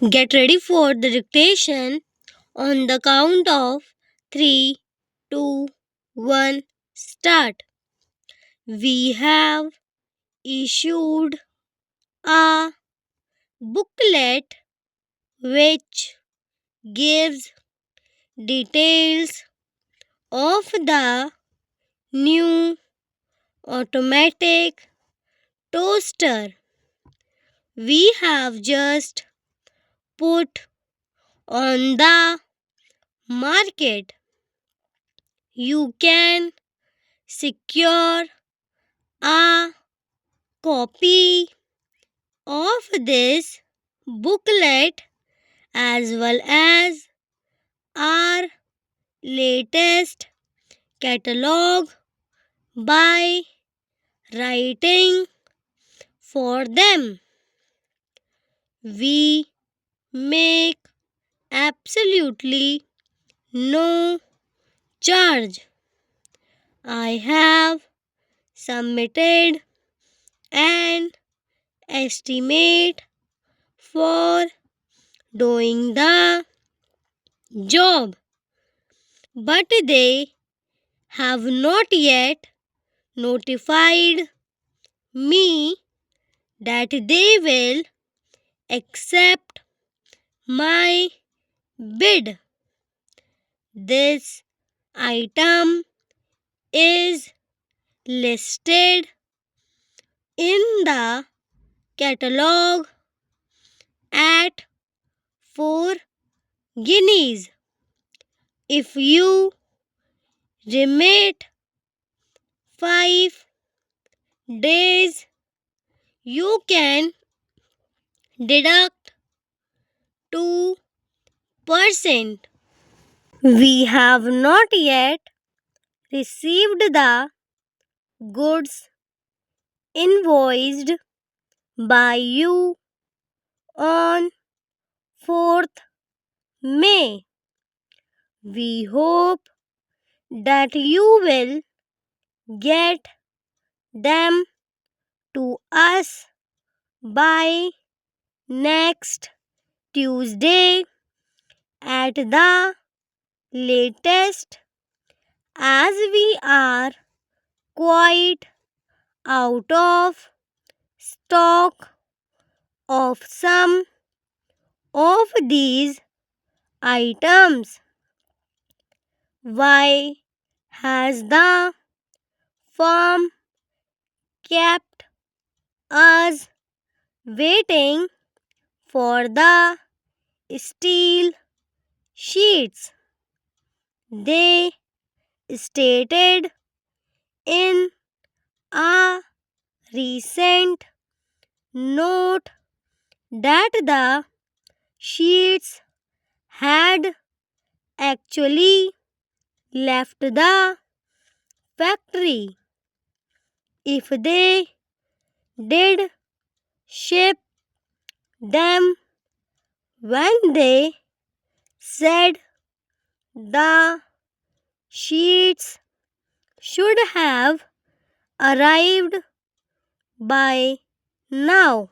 Get ready for the dictation on the count of 3, 2, 1, start. We have issued a booklet which gives details of the new automatic toaster we have just put on the market. You can secure a copy of this booklet as well as our latest catalog by writing for them. We make absolutely no charge. I have submitted an estimate for doing the job, but they have not yet notified me that they will accept my bid. This item is listed in the catalog at 4 guineas. If you remit 5 days, you can deduct 2%. We have not yet received the goods invoiced by you on 4th May. We hope that you will get them to us by next Tuesday at the latest, as we are quite out of stock of some of these items. Why has the firm kept us waiting for the steel sheets? They stated in a recent note that the sheets had actually left the factory. If they did ship them when they said the sheets should have arrived by now,